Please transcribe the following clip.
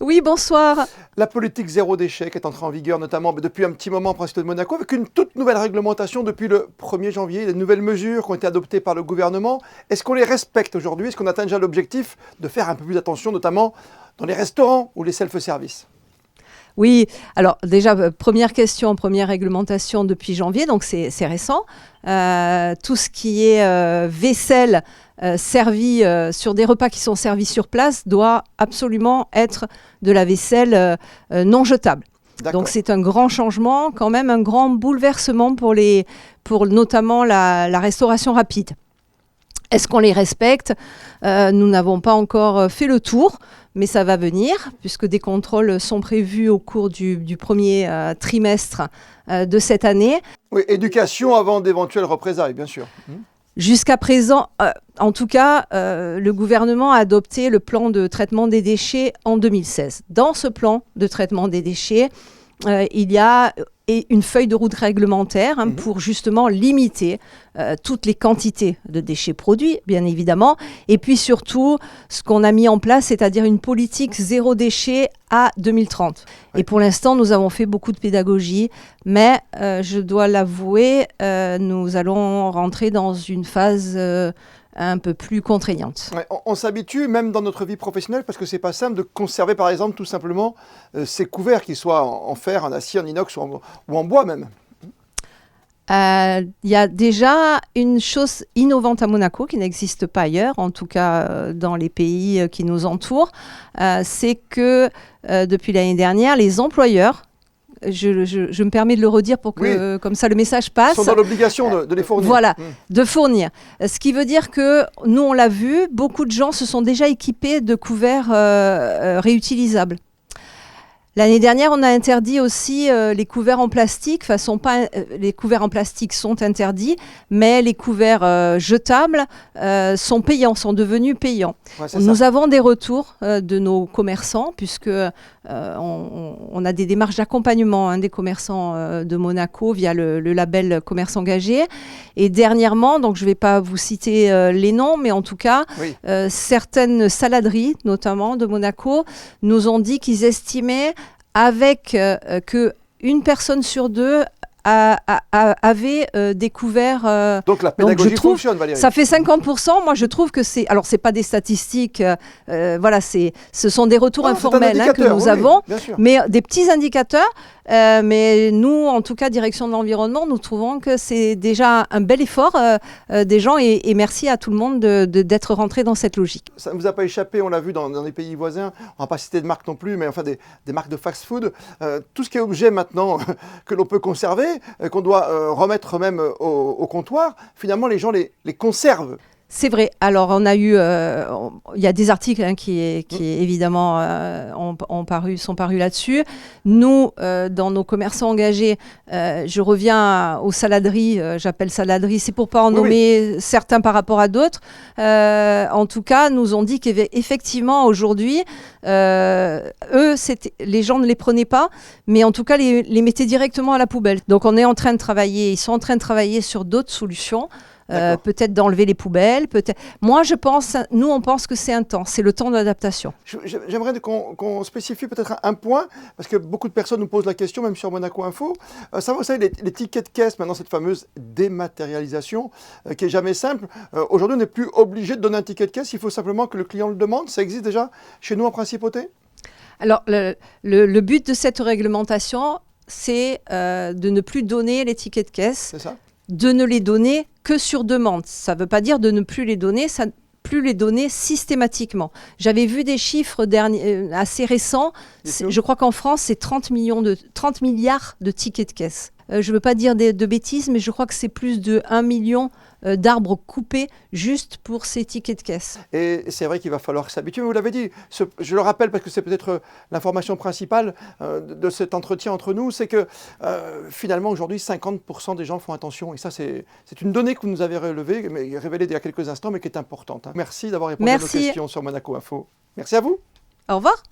Oui, bonsoir. La politique zéro déchet qui est entrée en vigueur notamment depuis un petit moment en Principauté de Monaco, avec une toute nouvelle réglementation depuis le 1er janvier, des nouvelles mesures qui ont été adoptées par le gouvernement. Est-ce qu'on les respecte aujourd'hui? Est-ce qu'on atteint déjà l'objectif de faire un peu plus attention, notamment dans les restaurants ou les self-service? Oui, alors déjà, première question, première réglementation depuis janvier, donc c'est récent. Tout ce qui est vaisselle servie sur des repas qui sont servis sur place doit absolument être de la vaisselle non jetable. Donc c'est un grand changement, quand même un grand bouleversement pour notamment la restauration rapide. Est-ce qu'on les respecte? Nous n'avons pas encore fait le tour, mais ça va venir, puisque des contrôles sont prévus au cours du premier trimestre de cette année. Oui, éducation avant d'éventuelles représailles, bien sûr. Jusqu'à présent, en tout cas, le gouvernement a adopté le plan de traitement des déchets en 2016. Dans ce plan de traitement des déchets, il y a une feuille de route réglementaire pour justement limiter toutes les quantités de déchets produits, bien évidemment. Et puis surtout, ce qu'on a mis en place, c'est-à-dire une politique zéro déchet à 2030. Oui. Et pour l'instant, nous avons fait beaucoup de pédagogie, mais je dois l'avouer, nous allons rentrer dans une phase un peu plus contraignante. Ouais, on s'habitue même dans notre vie professionnelle parce que c'est pas simple de conserver par exemple tout simplement ces couverts, qu'ils soient en fer, en acier, en inox ou en bois même. Il y a déjà une chose innovante à Monaco qui n'existe pas ailleurs, en tout cas dans les pays qui nous entourent, c'est que depuis l'année dernière, les employeurs, je me permets de le redire pour que, comme ça, le message passe. Ils sont dans l'obligation de les fournir. Voilà, de fournir. Ce qui veut dire que, nous, on l'a vu, beaucoup de gens se sont déjà équipés de couverts réutilisables. L'année dernière, on a interdit aussi les couverts en plastique. Les couverts en plastique sont interdits, mais les couverts jetables sont payants, sont devenus payants. Ouais, nous avons des retours de nos commerçants, puisque on a des démarches d'accompagnement des commerçants de Monaco via le label Commerce Engagé. Et dernièrement, donc je ne vais pas vous citer les noms, mais en tout cas, certaines saladeries, notamment de Monaco, nous ont dit qu'ils estimaient avec qu'une personne sur deux avait découvert... Donc la pédagogie fonctionne, Valérie. Ça fait 50%. Moi, je trouve que c'est... Alors, ce n'est pas des statistiques, voilà, ce sont des retours informels que nous avons, mais des petits indicateurs. Mais nous, en tout cas, direction de l'environnement, nous trouvons que c'est déjà un bel effort des gens et merci à tout le monde d'être rentré dans cette logique. Ça ne vous a pas échappé, on l'a vu dans les pays voisins, on ne va pas citer de marques non plus, mais enfin des marques de fast-food. Tout ce qui est objet maintenant que l'on peut conserver, qu'on doit remettre même au comptoir, finalement les gens les conservent. C'est vrai. Alors, on a eu, il y a des articles qui évidemment sont parus là-dessus. Nous, dans nos commerçants engagés, je reviens aux saladeries. J'appelle saladeries, c'est pour pas en nommer certains par rapport à d'autres. En tout cas, nous ont dit qu'effectivement aujourd'hui, les gens ne les prenaient pas, mais en tout cas les mettaient directement à la poubelle. Donc, on est en train de travailler. Ils sont en train de travailler sur d'autres solutions. Peut-être d'enlever les poubelles, peut-être. Moi, nous, on pense que c'est un temps, c'est le temps d'adaptation. J'aimerais qu'on spécifie peut-être un point, parce que beaucoup de personnes nous posent la question, même sur Monaco Info. Vous savez, les tickets de caisse, maintenant, cette fameuse dématérialisation, qui est jamais simple. Aujourd'hui, on n'est plus obligé de donner un ticket de caisse, il faut simplement que le client le demande. Ça existe déjà chez nous en Principauté? Alors, le but de cette réglementation, c'est de ne plus donner les tickets de caisse. C'est ça. De ne les donner que sur demande. Ça ne veut pas dire de ne plus les donner, plus les donner systématiquement. J'avais vu des chiffres assez récents. Je crois qu'en France, c'est 30 milliards de tickets de caisse. Je ne veux pas dire de bêtises, mais je crois que c'est plus de 1 million d'arbres coupés juste pour ces tickets de caisse. Et c'est vrai qu'il va falloir s'habituer. Vous l'avez dit, je le rappelle parce que c'est peut-être l'information principale de cet entretien entre nous, c'est que finalement aujourd'hui 50% des gens font attention. Et ça c'est une donnée que vous nous avez révélée il y a quelques instants, mais qui est importante. Merci d'avoir répondu à nos questions sur Monaco Info. Merci à vous. Au revoir.